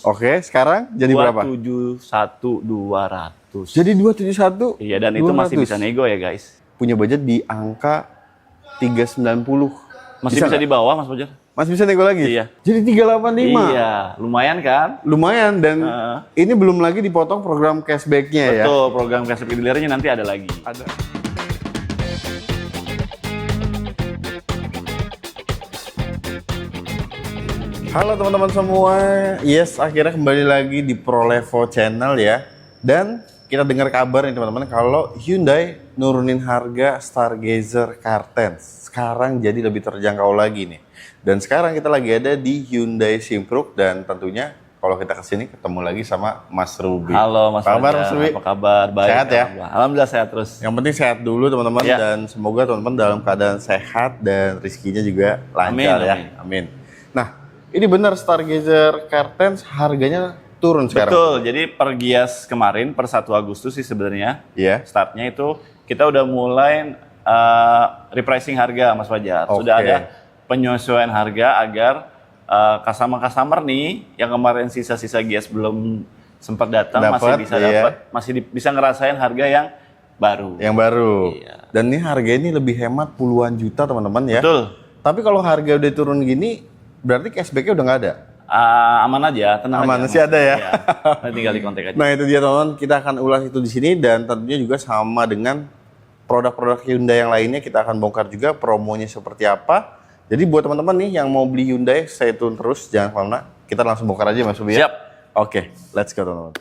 Oke, sekarang jadi berapa? 271.200. Jadi 271. Iya, dan itu masih bisa nego ya, guys. Punya budget di angka 390. Masih bisa di bawah, Mas Fajar? Masih bisa nego lagi? Iya. Jadi 385. Iya, lumayan kan? Lumayan, dan ini belum lagi dipotong program cashback-nya ya. Betul, program cashback dealernya nanti ada lagi. Ada. Halo teman-teman semua, yes, akhirnya kembali lagi di ProLevo Channel ya. Dan kita dengar kabar nih teman-teman, kalau Hyundai nurunin harga Stargazer Car10 sekarang jadi lebih terjangkau lagi nih. Dan sekarang kita lagi ada di Hyundai Simpruk, dan tentunya kalau kita kesini ketemu lagi sama Mas Ruby. Halo Mas Apa kabar, Fajar? Mas Ruby? Apa kabar? Baik. Sehat ya? Alhamdulillah sehat terus. Yang penting sehat dulu teman-teman, Ya. dan semoga teman-teman dalam keadaan sehat dan rezekinya juga lancar Amin, ya. amin. Amin. Nah, ini benar Stargazer Car10 harganya turun sekarang. Betul, jadi per Gias kemarin, per 1 Agustus sih sebenarnya, Iya. startnya itu kita udah mulai repricing harga, Mas Fajar. Oke. Sudah ada penyesuaian harga agar customer-customer nih yang kemarin sisa-sisa Gias belum sempat datang masih bisa iya. dapat, bisa ngerasain harga yang baru. Yang baru. Iya. Dan ini harga ini lebih hemat puluhan juta teman-teman ya. Betul. Tapi kalau harga udah turun gini, berarti cashback-nya udah nggak ada. Aman aja, tenang Aman, aja. masih ada ya? Iya. Nanti tinggal di kontak aja. Nah itu dia teman-teman, kita akan ulas itu di sini, dan tentunya juga sama dengan produk-produk Hyundai yang lainnya kita akan bongkar juga promonya seperti apa. Jadi buat teman-teman nih yang mau beli Hyundai, stay tune terus, jangan kemana-mana. Kita langsung bongkar aja Mas Ruby ya. Siap. Oke, let's go teman-teman.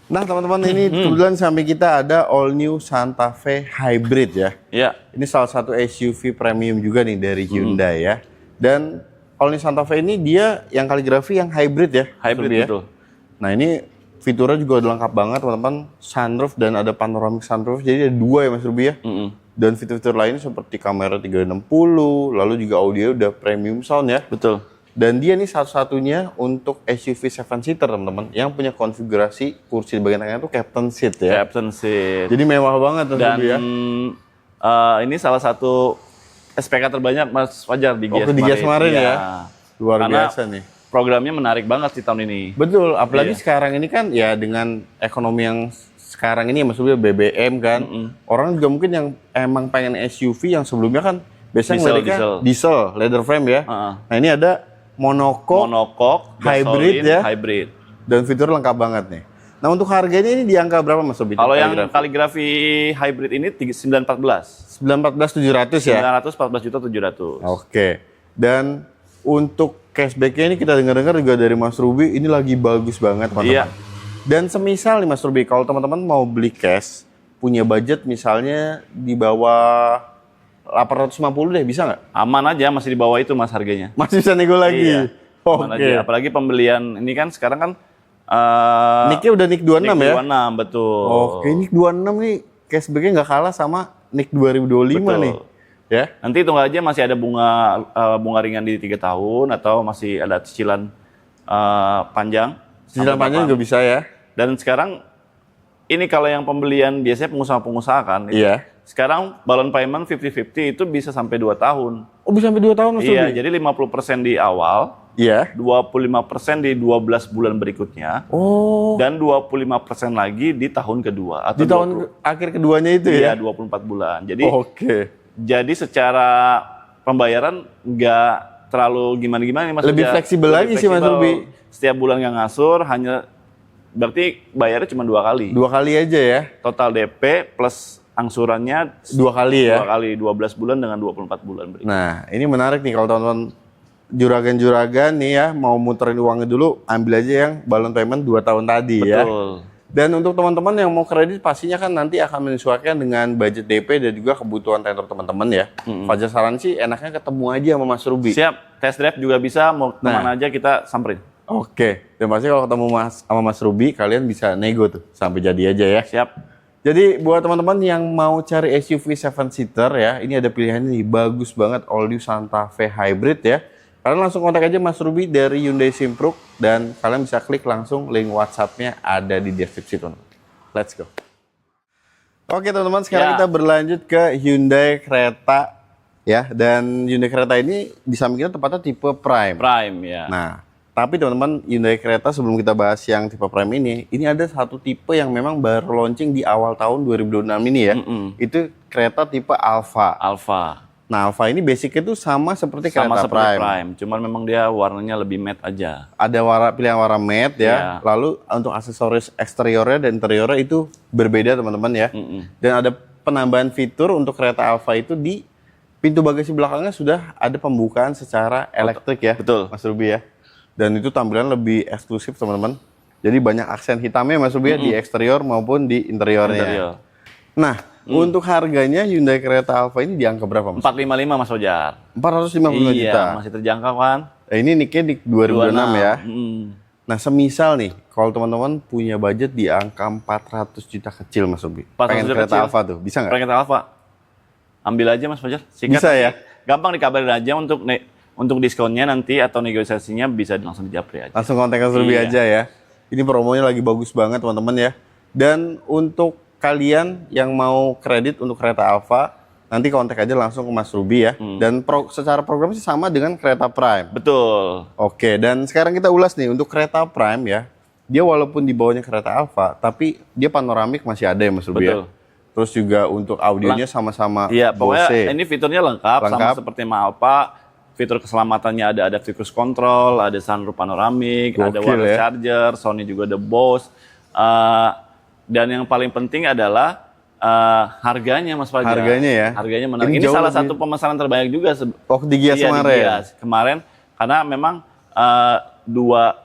Nah teman-teman, ini kebetulan samping kita ada all new Santa Fe Hybrid ya. Iya. Ini salah satu SUV premium juga nih dari Hyundai ya. Dan all new Santa Fe ini dia yang kaligrafi yang hybrid ya. Hybrid Ruby ya. betul. Nah ini fiturnya juga udah lengkap banget teman-teman. Sunroof dan ada panoramic sunroof. Jadi ada 2 ya Mas Ruby ya. Dan fitur-fitur lainnya seperti kamera 360, lalu juga audio udah premium sound ya. Betul. Dan dia nih satu-satunya untuk SUV 7-seater teman-teman yang punya konfigurasi kursi di bagian tengahnya itu captain seat ya. Captain seat. Jadi mewah banget Mas Dan Ruby ya. ini salah satu SPK terbanyak Mas Fajar di Gias Waktu di Gias kemarin Iya. ya. Luar Karena biasa nih. programnya menarik banget sih tahun ini. Betul, apalagi Iya. sekarang ini kan ya dengan ekonomi yang sekarang ini maksudnya BBM kan. Orang juga mungkin yang emang pengen SUV yang sebelumnya kan biasanya mereka diesel, leather frame ya. Nah, ini ada monocoque hybrid gasolin, ya. Hybrid. Dan fitur lengkap banget nih. Nah, untuk harganya ini di angka berapa Mas Sobi? Kalau yang kaligrafi hybrid ini 914. 914.700 ya. 914.700.000. Oke. Dan untuk cashback-nya ini kita dengar-dengar juga dari Mas Ruby ini lagi bagus banget teman-teman. Iya. Dan semisal nih Mas Ruby, kalau teman-teman mau beli cash, punya budget misalnya di bawah 850 deh, bisa nggak? Aman aja, masih di bawah itu Mas harganya. Masih bisa nego lagi? Iya. Aman Oke. aja. Apalagi pembelian ini kan sekarang kan Nick-nya udah Nick 26 Nick ya? 26, betul. Oke, Nick 26 nih cashback-nya nggak kalah sama Nick 2025 Betul. nih. Ya. Nanti hitung aja masih ada bunga ringan di 3 tahun atau masih ada cicilan panjang. Cicilan panjang juga bisa ya? Dan sekarang ini kalau yang pembelian biasanya pengusaha-pengusaha kan. Iya. Sekarang balloon payment 50-50 itu bisa sampai 2 tahun. Oh, bisa sampai 2 tahun Mas Iya, Ruby? jadi 50% di awal, Iya. 25% di 12 bulan berikutnya, Oh, dan 25% lagi di tahun kedua atau di tahun akhir keduanya itu ya? Iya, 24 bulan. Jadi Oke. secara pembayaran nggak terlalu gimana-gimana nih Mas. Lebih fleksibel lagi sih, Mas Ruby. Setiap bulan nggak ngasur, hanya berarti bayarnya cuma 2 kali. 2 kali aja ya? Total DP plus angsurannya 2 kali ya? 2 kali, 12 bulan dengan 24 bulan berikutnya. Nah, ini menarik nih kalau teman-teman juragan-juragan nih ya, mau muterin uangnya dulu, ambil aja yang balloon payment 2 tahun tadi ya. Betul. Dan untuk teman-teman yang mau kredit pastinya kan nanti akan menyesuaikan dengan budget DP dan juga kebutuhan tenor teman-teman ya. Fajar saran sih enaknya ketemu aja sama Mas Ruby. Siap, test drive juga bisa, mau kemana aja kita samperin. Oke, dan pasti kalau ketemu sama Mas Ruby, kalian bisa nego tuh sampai jadi aja ya. Siap. Jadi buat teman-teman yang mau cari SUV 7-seater ya, ini ada pilihannya nih, bagus banget all new Santa Fe Hybrid ya. Kalian langsung kontak aja Mas Ruby dari Hyundai Simpruk, dan kalian bisa klik langsung link WhatsApp-nya ada di deskripsi teman-teman. Let's go. Oke teman-teman, sekarang kita berlanjut ke Hyundai Creta ya, dan Hyundai Creta ini di samping kita tempatnya tipe Prime. Prime ya. Nah, Tapi teman-teman, Hyundai Creta sebelum kita bahas yang tipe Prime ini ada satu tipe yang memang baru launching di awal tahun 2026 ini ya. Itu Creta tipe Alpha. Alpha. Nah, Alpha ini basicnya tuh sama seperti Sama Creta seperti Prime. Prime. Cuman memang dia warnanya lebih matte aja. Ada pilihan warna matte ya. Iya. Lalu untuk aksesoris eksteriornya dan interiornya itu berbeda teman-teman ya. Dan ada penambahan fitur untuk Creta Alpha itu di pintu bagasi belakangnya sudah ada pembukaan secara elektrik ya. Betul. Mas Ruby ya. Dan itu tampilan lebih eksklusif teman-teman. Jadi banyak aksen hitamnya Mas Ruby ya, di eksterior maupun di interiornya. Interior. Nah, untuk harganya Hyundai Creta Alpha ini di angka berapa Mas? 455 Mas Fajar. 455 Iya, juta. masih terjangkau kan? Ini nicknya di 2026 ya. Mm. Nah, semisal nih, kalau teman-teman punya budget di angka 400 juta kecil Mas Ruby. 400 Pengen juta Creta kecil. Alpha tuh, bisa nggak? Pengen Alpha. Ambil aja Mas Fajar. Sikat Bisa nanti. ya? Gampang dikabarin aja untuk diskonnya nanti atau negosiasinya bisa langsung di japri aja. Langsung kontak Mas Ruby Iya. aja ya. Ini promonya lagi bagus banget teman-teman ya. Dan untuk kalian yang mau kredit untuk Creta Alpha, nanti kontak aja langsung ke Mas Ruby ya. Dan secara program sih sama dengan Creta Prime. Betul. Oke, dan sekarang kita ulas nih untuk Creta Prime ya. Dia walaupun di bawahnya Creta Alpha, tapi dia panoramik masih ada ya Mas Ruby ya. Betul. Terus juga untuk audionya sama-sama Iya, pokoknya Bose. ini fiturnya lengkap, sama Lengkap. seperti Alpha. Fitur keselamatannya ada adaptive cruise control, ada sunroof panoramik, ada Gokil wireless ya. charger, Sony juga ada Bose. Dan yang paling penting adalah harganya Mas Fajar. Harganya ya. Harganya menarik. Ini Ini jauh salah lebih- satu pemesanan terbanyak juga. Waktu di Gias Iya, di kemarin. Gias. Kemarin karena memang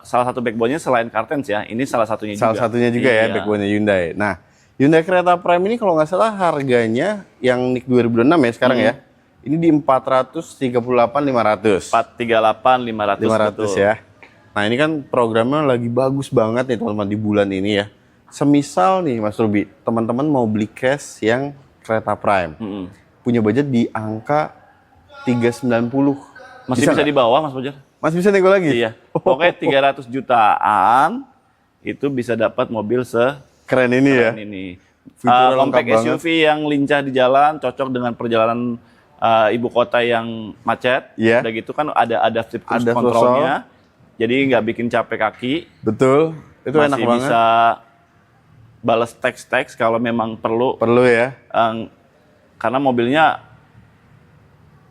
salah satu backbone-nya selain Cartens ya, ini salah satunya juga. Salah satunya juga ya Iya. backbone-nya Hyundai. Nah, Hyundai Creta Prime ini kalau nggak salah harganya yang NIK 2006 ya sekarang ya. Ini di 438.500. 438.500 500 ya. Nah, ini kan programnya lagi bagus banget nih teman-teman di bulan ini ya. Semisal nih Mas Ruby, teman-teman mau beli cash yang Creta Prime. Punya budget di angka 390. Masih bisa nggak? di bawah Mas Fajar? Masih bisa nego lagi? Iya. Pokoknya 300 jutaan itu bisa dapat mobil Keren ini ya. ini. Fiturnya lengkap Compact banget. SUV yang lincah di jalan, cocok dengan perjalanan ibu kota yang macet. Iya. Udah gitu kan ada adaptive cruise Ada control-nya. Jadi nggak bikin capek kaki. Betul. Itu Masih enak banget. bisa balas teks-teks kalau memang perlu. Perlu ya. Karena mobilnya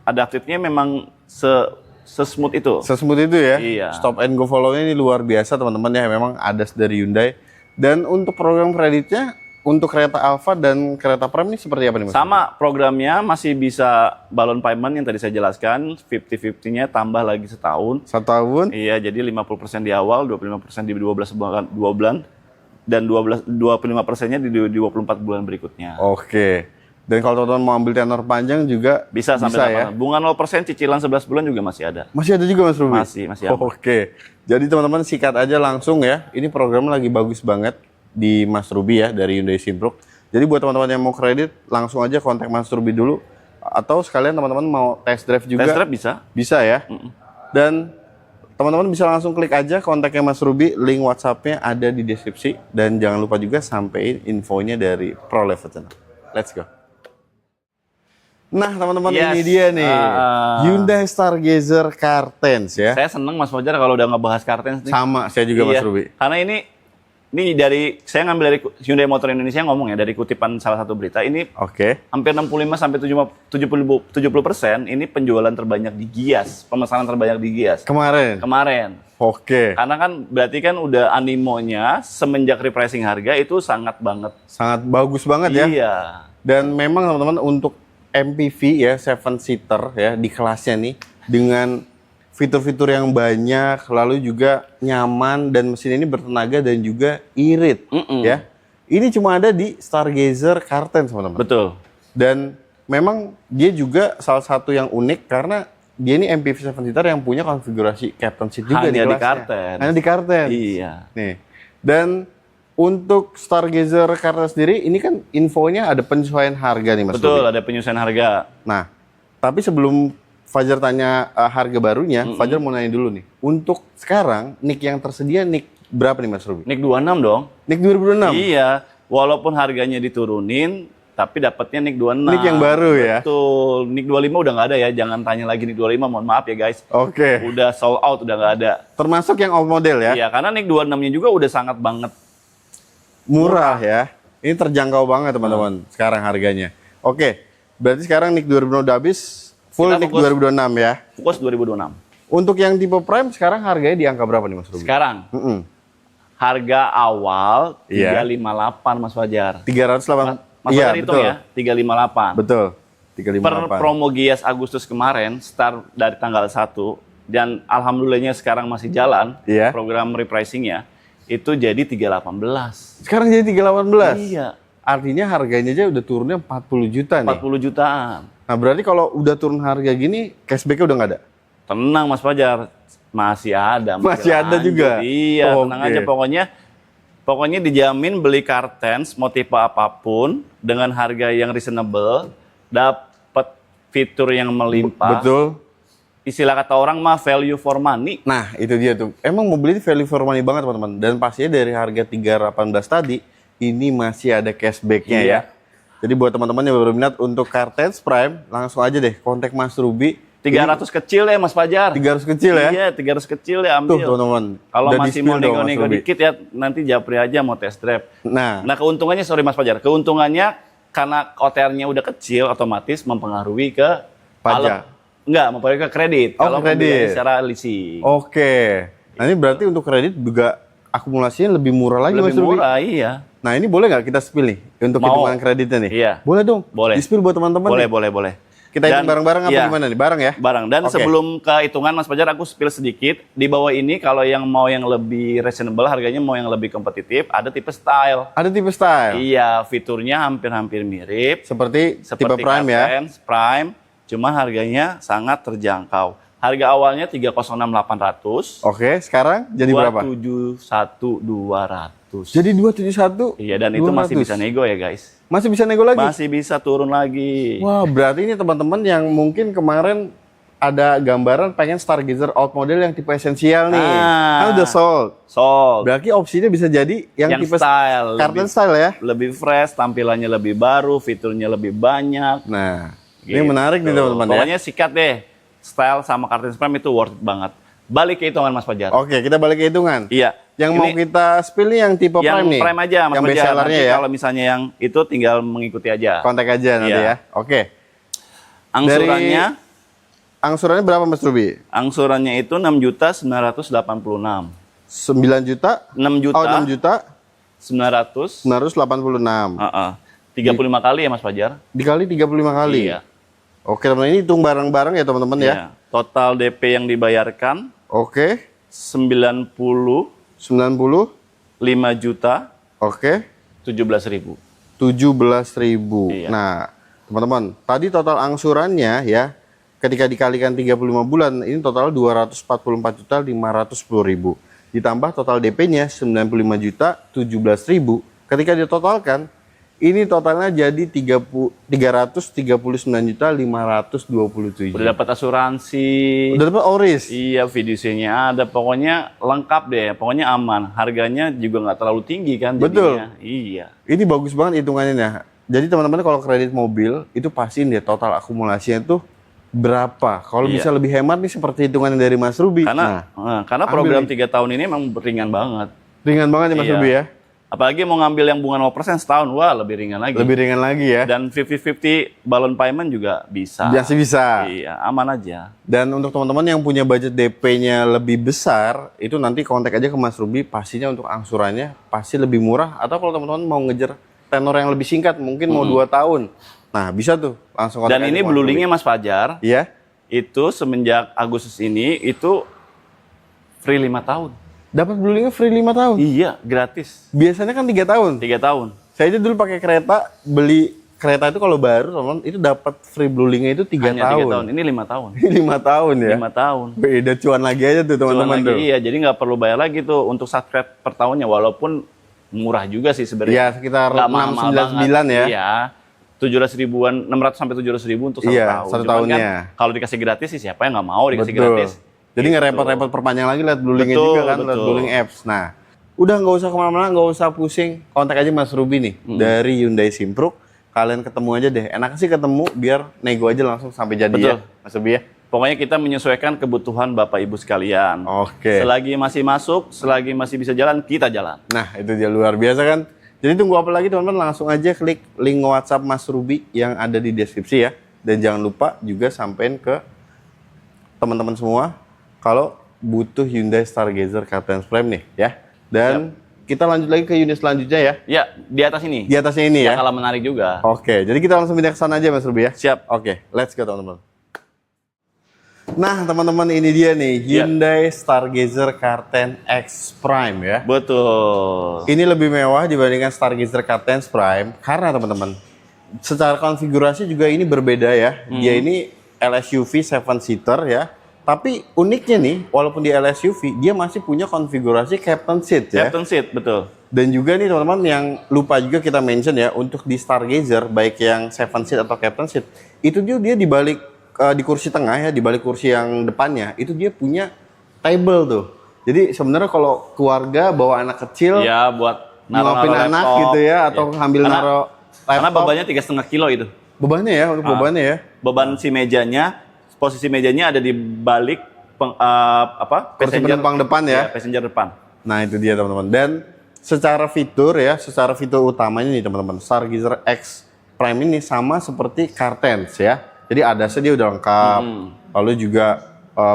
adaptifnya memang se-smooth itu. Sesmooth itu ya. Iya. Stop and go follow-nya ini luar biasa teman-teman ya. Memang ada dari Hyundai. Dan untuk program kreditnya untuk Creta Alpha dan Creta Prime ini seperti apa nih Mas? Sama programnya masih bisa balon payment yang tadi saya jelaskan, 50-50-nya tambah lagi setahun. 1 tahun. Iya, jadi 50% di awal, 25% di 12 bulan, dan 25%-nya di 24 bulan berikutnya. Oke. Dan kalau teman-teman mau ambil tenor panjang juga Bisa sampai ya. 8. Bunga 0%, cicilan 11 bulan juga masih ada. Masih ada juga Mas Ruby? Masih ada. Oke. Jadi teman-teman sikat aja langsung ya. Ini programnya lagi bagus banget di Mas Ruby ya dari Hyundai Simpruk. Jadi buat teman-teman yang mau kredit langsung aja kontak Mas Ruby dulu. Atau sekalian teman-teman mau test drive juga. Test drive bisa. Bisa ya. Dan teman-teman bisa langsung klik aja kontaknya Mas Ruby. Link WhatsApp-nya ada di deskripsi. Dan jangan lupa juga sampein infonya dari Pro Level Channel. Let's go. Nah teman-teman Yes. ini dia nih. Hyundai Stargazer Cartens ya. Saya seneng Mas Fajar kalau udah ngebahas Cartens nih. Sama saya juga Mas Iya, Ruby. Karena ini dari saya ngambil dari Hyundai Motor Indonesia ngomong ya, dari kutipan salah satu berita, ini Oke. hampir 65 sampai 70% ini penjualan terbanyak di Gias, pemesanan terbanyak di Gias kemarin. Oke. Karena kan berarti kan udah animonya semenjak repricing harga itu sangat banget. Sangat bagus banget ya. Iya. Dan memang teman-teman untuk MPV ya 7 seater ya di kelasnya nih dengan fitur-fitur yang banyak, lalu juga nyaman dan mesin ini bertenaga dan juga irit ya. Ini cuma ada di Stargazer Cartens teman-teman. Betul. Dan memang dia juga salah satu yang unik karena dia ini MPV 7 seater yang punya konfigurasi captain seat juga Hanya di kelasnya. Cartens. Hanya di Cartens. Iya. Nih. Dan untuk Stargazer Cartens sendiri ini kan infonya ada penyesuaian harga nih Mas Betul, Ruby. ada penyesuaian harga. Nah, tapi sebelum Fajar tanya harga barunya, Fajar mau nanya dulu nih. Untuk sekarang NIK yang tersedia NIK berapa nih Mas Ruby? NIK 26 dong. NIK 2006. Iya, walaupun harganya diturunin, tapi dapatnya NIK 26. NIK yang baru ya? Betul, NIK 25 udah nggak ada ya, jangan tanya lagi NIK 25, mohon maaf ya guys. Oke. Udah sold out, udah nggak ada. Termasuk yang old model ya? Iya, karena NIK 26-nya juga udah sangat banget Murah ya. Ini terjangkau banget teman-teman sekarang harganya. Oke, berarti sekarang NIK 2006 udah habis, full Kita NIK fokus. 2026 ya. fokus 2026. Untuk yang tipe Prime sekarang harganya di angka berapa nih Mas Ruby? Sekarang Mm-mm. harga awal Iya. 358 Mas Fajar. 308. Mas Iya, Fajar hitung betul. ya, 358. Betul. Per 358. promo Gias Agustus kemarin, start dari tanggal 1, dan alhamdulillahnya sekarang masih jalan, Iya. program repricingnya, itu jadi 318. Sekarang jadi 318. Iya, Artinya harganya aja udah turunnya 40 juta nih. 40 jutaan. Nah, berarti kalau udah turun harga gini, cashback-nya udah nggak ada? Tenang Mas Fajar, masih ada. Masih ada lanjut. juga? Iya, Oh, tenang oke. aja pokoknya dijamin beli Kartens mau tipe apapun dengan harga yang reasonable, dapat fitur yang melimpah. Betul. Istilah kata orang mah value for money. Nah, itu dia tuh. Emang mobil ini value for money banget, teman-teman. Dan pastinya dari harga 318 tadi, ini masih ada cashback-nya Iya. ya. Jadi buat teman-teman yang berminat untuk Kartens Prime, langsung aja deh kontak Mas Ruby. 300 kecil ya Mas Fajar. 300 kecil ya. Iya, 300 kecil ya Tuh ambil. teman-teman. Kalau Udah masih di-spill mau dong, Mas nego-nego Ruby. dikit ya nanti Japri aja mau test drive. Nah, Nah, keuntungannya sorry Mas Fajar, keuntungannya karena OTR-nya udah kecil otomatis mempengaruhi ke Pajak. Enggak, mempengaruhi ke kredit. Oh, Kalau kredit. pembeliannya secara leasing. oke. Nah, ini berarti untuk kredit juga akumulasinya lebih murah lagi Lebih Mas Ruby. murah, iya. Nah, ini boleh nggak kita spill nih untuk Mau. hitungan kreditnya nih? Iya. Boleh dong. Boleh. Di-spill buat teman-teman. Boleh, nih. boleh. Kita hitung Dan- bareng-bareng apa iya. gimana nih? Bareng ya? Barang. Dan Oke. sebelum ke hitungan Mas Fajar, aku spill sedikit. Di bawah ini kalau yang mau yang lebih reasonable, harganya mau yang lebih kompetitif, ada tipe style. Ada tipe style. Iya, fiturnya hampir-hampir mirip. Seperti tipe Seperti Prime ya. Kartens, Prime, cuma harganya sangat terjangkau. Harga awalnya 306.800. Oke, sekarang jadi berapa? 271.200. Jadi 271. Iya, dan itu masih 200. bisa nego ya guys. Masih bisa nego lagi? Masih bisa turun lagi. Wah, berarti ini teman-teman yang mungkin kemarin ada gambaran pengen Stargazer out model yang tipe esensial nih. Ah. Kan udah sold. Sold. Berarti opsinya bisa jadi yang, Yang tipe style, Kartens lebih- style ya. Lebih fresh, tampilannya lebih baru, fiturnya lebih banyak. Nah, ini Gitu. menarik nih teman-teman ya. Pokoknya sikat deh. Style sama Kartens Prime itu worth it banget. Balik ke hitungan Mas Fajar. Oke, kita balik ke hitungan. Iya. Yang Ini mau kita spill nih yang tipe yang Prime nih. Prime aja Mas yang Fajar. bestsellernya Nanti ya. kalau misalnya yang itu tinggal mengikuti aja. Kontak aja nanti Iya. ya. Oke. Angsurannya Angsurannya berapa Mas Ruby? angsurannya itu 6.986. 9 juta? 6 juta. Oh, 6 juta 900. 986. 35 kali ya Mas Fajar. Dikali 35 kali. Iya. Oke, teman-teman, ini hitung bareng-bareng ya teman-teman ya. Iya. Total DP yang dibayarkan Oke. 95 90. juta Oke. 17.000. 17.000. Iya. Nah, teman-teman, tadi total angsurannya ya, ketika dikalikan 35 bulan, ini total 244.510.000. Ditambah total DP-nya 95.017.000. Ketika ditotalkan, ini totalnya jadi 339.527. Udah dapat asuransi. Udah dapat Oris. Iya, fidusinya ada. Pokoknya lengkap deh. Pokoknya aman. Harganya juga nggak terlalu tinggi kan Betul. jadinya. Iya. Ini bagus banget hitungannya. Jadi teman-teman kalau kredit mobil itu pastiin deh total akumulasinya tuh berapa. Kalau Iya. bisa lebih hemat nih seperti hitungannya dari Mas Ruby. Karena ambil program nih. 3 tahun ini emang ringan banget. Ringan banget ya Mas Iya. Ruby ya. Apalagi mau ngambil yang bunga 0% setahun, wah lebih ringan lagi. Lebih ringan lagi ya. Dan 50-50 balloon payment juga bisa. Masih bisa. Iya, aman aja. Dan untuk teman-teman yang punya budget DP-nya lebih besar, itu nanti kontak aja ke Mas Ruby. Pastinya untuk angsurannya pasti lebih murah. Atau kalau teman-teman mau ngejar tenor yang lebih singkat, mungkin mau 2 tahun. Nah, bisa tuh langsung kontak Dan aja ini ke Mas blue Ruby. link-nya Mas Fajar, Iya. itu semenjak Agustus ini, itu free 5 tahun. Dapat blue link-nya free 5 tahun. Iya, gratis. Biasanya kan 3 tahun. 3 tahun. Saya aja dulu pakai kereta, beli kereta itu kalau baru teman itu dapat free blue link-nya itu 3 Hanya 3 tahun. tahun. Ini 5 tahun. 5 tahun ya. 5 tahun. Beda cuan lagi aja tuh Cuman teman-teman lagi, tuh. iya, jadi nggak perlu bayar lagi tuh untuk subscribe per tahunnya, walaupun murah juga sih Iya, sebenarnya. sekitar Nggak mahal-mahal 699 ya. banget. Iya. 700 ribuan, 600 sampai 700 ribu untuk 1 Iya, tahun. 1 Cuman tahunnya. kan, kalau dikasih gratis sih siapa yang nggak mau dikasih Betul. gratis. Jadi nggak repot-repot perpanjang lagi lihat blue link-nya Betul, juga kan, lihat betul. blue link apps. Nah, udah nggak usah kemana-mana, nggak usah pusing. Kontak aja Mas Ruby nih dari Hyundai Simpruk kalian ketemu aja deh. Enak sih ketemu biar nego aja langsung sampai jadi Betul. ya, Mas Ruby ya. Pokoknya kita menyesuaikan kebutuhan Bapak Ibu sekalian. Oke. Selagi masih masuk, selagi masih bisa jalan, kita jalan. Nah, itu dia luar biasa kan. Jadi tunggu apa lagi teman-teman, langsung aja klik link WhatsApp Mas Ruby yang ada di deskripsi ya. Dan jangan lupa juga sampein ke teman-teman semua kalau butuh Hyundai Stargazer Captain's Prime nih ya. Dan kita lanjut lagi ke unit selanjutnya ya. Ya, di atas ini. Di atasnya ini ya. Yang kalah menarik juga. Oke, jadi kita langsung pindah ke sana aja Mas Ruby ya. Siap. Oke, let's go teman-teman. Nah teman-teman, ini dia nih Hyundai Stargazer Car10 X Prime ya. Betul. Ini lebih mewah dibandingkan Stargazer Car10 Prime karena teman-teman, secara konfigurasi juga ini berbeda ya. Dia ini LSUV 7-seater ya. Tapi uniknya nih, walaupun di LSUV, dia masih punya konfigurasi Captain Seat ya. Captain Seat, betul. Dan juga nih teman-teman, yang lupa juga kita mention ya, untuk di Stargazer, baik yang 7-seat atau Captain Seat, itu dia di balik, di kursi tengah ya, di balik kursi yang depannya, itu dia punya table tuh. Jadi sebenarnya kalau keluarga bawa anak kecil, Ya, buat nyuapin anak laptop. gitu ya, atau ambil naro Karena laptop. bebannya 3,5 kilo itu. Bebannya ya, untuk bebannya ya. Beban si mejanya, posisi mejanya ada di balik Kursi penumpang depan ya. passenger depan. Nah itu dia teman-teman. Dan secara fitur ya, secara fitur utamanya nih teman-teman, Stargazer X Prime ini sama seperti Car10 ya. Jadi ADAS-nya dia udah lengkap. Lalu juga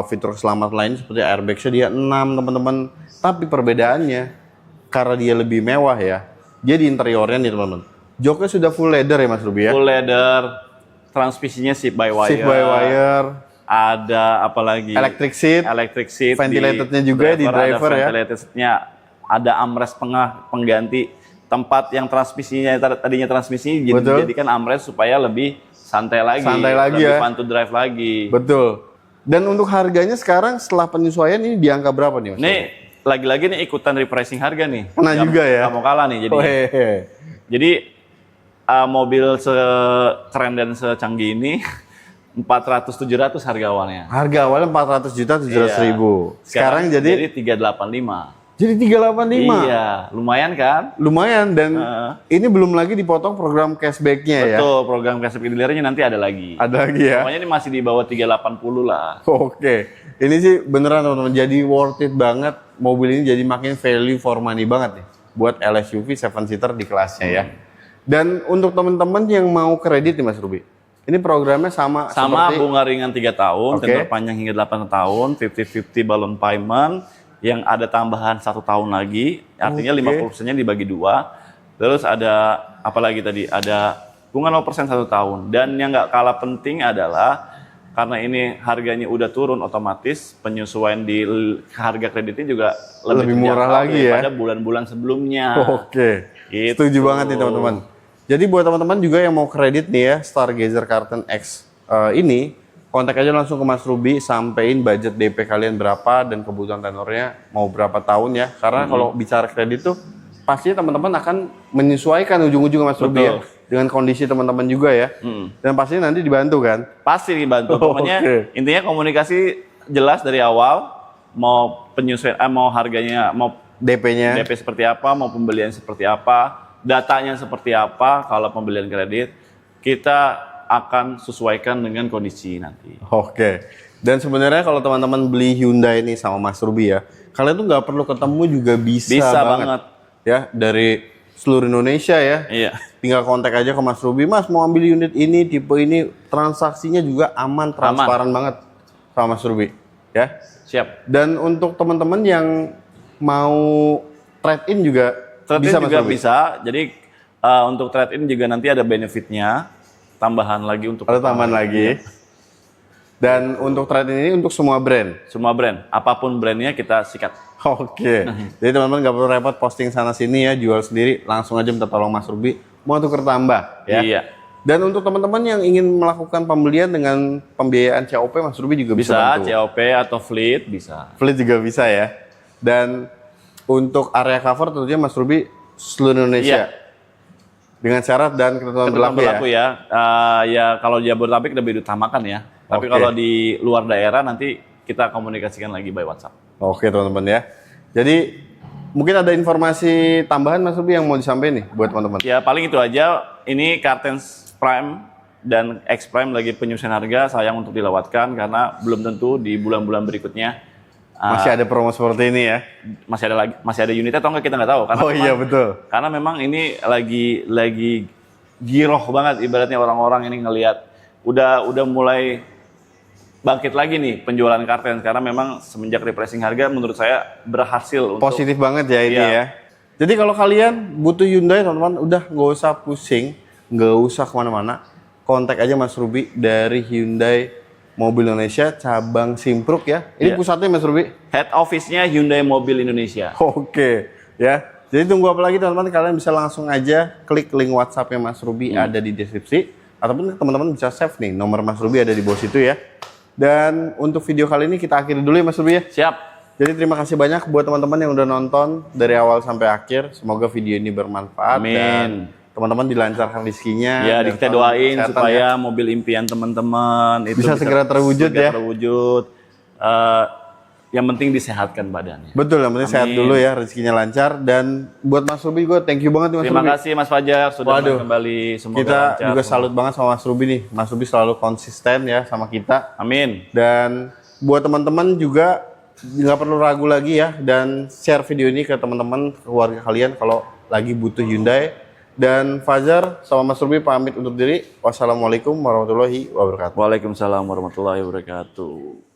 fitur keselamatan lainnya seperti airbag-nya dia 6 teman-teman. Tapi perbedaannya karena dia lebih mewah ya, dia di interiornya nih teman-teman, joknya sudah full leather ya Mas Ruby ya. Full leather, transmisinya seat by wire. Seat by wire, Ada apa lagi? electric seat, Electric seat. ventilated-nya juga di driver ada ya. Ventilated seat-nya, ada armrest pengganti tempat yang transmisinya tadinya transmisi Betul. dijadikan armrest supaya lebih santai lagi. Santai lagi lebih ya. fun to drive lagi. Betul. Dan untuk harganya sekarang setelah penyesuaian ini di angka berapa nih Mas? Nih, lagi-lagi nih ikutan repricing harga nih. Kena juga ya? Nggak mau kalah nih jadi. Jadi mobil sekeren dan secanggih ini 400-700 harga awalnya. Harga awalnya 400.700.000. Sekarang jadi 385. jadi 385. Iya, lumayan kan? Lumayan, dan ini belum lagi dipotong program cashback-nya ya. Betul, program cashback dealernya nanti ada lagi. Ada lagi ya. Pokoknya ini masih di bawah 380 lah. Oke. Ini sih beneran teman-teman, jadi worth it banget. Mobil ini jadi makin value for money banget nih buat LSUV 7-seater di kelasnya ya. Dan untuk teman-teman yang mau kredit nih Mas Ruby, ini programnya sama Sama seperti bunga ringan 3 tahun, Oke. tenor panjang hingga 8 tahun, 50-50 balloon payment, yang ada tambahan 1 tahun lagi, artinya Oke. 50%-nya dibagi 2. Terus ada apa lagi tadi? Ada bunga 0% 1 tahun. Dan yang nggak kalah penting adalah karena ini harganya udah turun, otomatis penyesuaian di harga kreditnya juga Lebih murah terjangkau lagi ya. daripada bulan-bulan sebelumnya. Oke. Gitu. Setuju banget nih teman-teman. Jadi buat teman-teman juga yang mau kredit nih ya, Stargazer Car10 X ini, kontak aja langsung ke Mas Ruby, sampein budget DP kalian berapa dan kebutuhan tenornya mau berapa tahun ya. Karena kalau bicara kredit tuh pastinya teman-teman akan menyesuaikan ujung-ujungnya Mas Ruby ya, dengan kondisi teman-teman juga ya. Dan pastinya nanti dibantu kan. Pasti dibantu. Pokoknya Oke. intinya komunikasi jelas dari awal, mau penyesuaian, mau harganya, mau DP-nya. DP seperti apa, mau pembelian seperti apa, datanya seperti apa. Kalau pembelian kredit, kita akan sesuaikan dengan kondisi nanti. Oke. Dan sebenarnya kalau teman-teman beli Hyundai ini sama Mas Ruby ya, kalian tuh nggak perlu ketemu juga bisa banget. Ya, dari seluruh Indonesia ya. Iya. Tinggal kontak aja ke Mas Ruby, Mas mau ambil unit ini, tipe ini, transaksinya juga aman, transparan banget sama Mas Ruby. Ya. Siap. Dan untuk teman-teman yang mau trade-in juga Trade-in bisa Mas juga Ruby? bisa. Jadi untuk trade-in juga nanti ada benefitnya, tambahan lagi untuk Ada tambahan lagi. Dan untuk trade-in ini untuk semua brand. semua brand, apapun brandnya kita sikat. Oke, jadi teman-teman nggak perlu repot posting sana sini ya, jual sendiri, langsung aja minta tolong Mas Ruby, mau tuker tambah ya. Iya. Dan untuk teman-teman yang ingin melakukan pembelian dengan pembiayaan COP, Mas Ruby juga bisa, Bisa bantu. COP atau fleet bisa. Fleet juga bisa ya. Dan untuk area cover tentunya Mas Ruby seluruh Indonesia. Iya. Dengan syarat dan ketentuan berlaku ya. berlaku ya. Ya kalau di Jabodetabek lebih diutamakan ya. Tapi Oke. kalau di luar daerah nanti kita komunikasikan lagi by WhatsApp. Oke teman-teman ya. Jadi mungkin ada informasi tambahan Mas Ruby yang mau disampaikan nih buat teman-teman. Ya paling itu aja. ini Kartens Prime dan X Prime lagi penyusunan harga, sayang untuk dilewatkan karena belum tentu di bulan-bulan berikutnya Masih ada promo seperti ini ya. masih ada unitnya atau enggak kita nggak tahu karena Oh iya betul. karena memang ini lagi giroh banget ibaratnya orang-orang ini ngelihat udah mulai bangkit lagi nih penjualan Kartens karena memang semenjak repricing harga menurut saya berhasil untuk Positif banget ya ini Iya. ya. Jadi kalau kalian butuh Hyundai teman-teman, udah nggak usah pusing, nggak usah kemana-mana. Kontak aja Mas Ruby dari Hyundai Mobil Indonesia cabang Simpruk ya. Ini Iya. pusatnya Mas Ruby. head office-nya Hyundai Mobil Indonesia. Oke ya. Jadi tunggu apa lagi teman-teman, kalian bisa langsung aja klik link WhatsApp-nya Mas Ruby ada di deskripsi, ataupun teman-teman bisa save nih nomor Mas Ruby ada di bawah situ ya. Dan untuk video kali ini kita akhiri dulu ya Mas Ruby ya. Siap. Jadi terima kasih banyak buat teman-teman yang udah nonton dari awal sampai akhir. Semoga video ini bermanfaat Amin. dan teman-teman dilancarkan rezekinya. Ya, dan kita selalu doain kesehatan supaya ya. mobil impian teman-teman itu Bisa segera terwujud ya. terwujud. Yang penting disehatkan badannya. Betul, yang penting sehat Amin. dulu ya, rezekinya lancar. Dan buat Mas Ruby gue thank you banget nih Mas Terima Ruby. kasih Mas Fajar sudah Waduh. kembali. Semoga Kita lancar juga semua. salut banget sama Mas Ruby nih. Mas Ruby selalu konsisten ya sama kita. Amin. Dan buat teman-teman juga nggak perlu ragu lagi ya, dan share video ini ke teman-teman, keluarga kalian kalau lagi butuh Hyundai. Dan Fajar sama Mas Ruby pamit undur diri. Wassalamualaikum warahmatullahi wabarakatuh. Waalaikumsalam warahmatullahi wabarakatuh.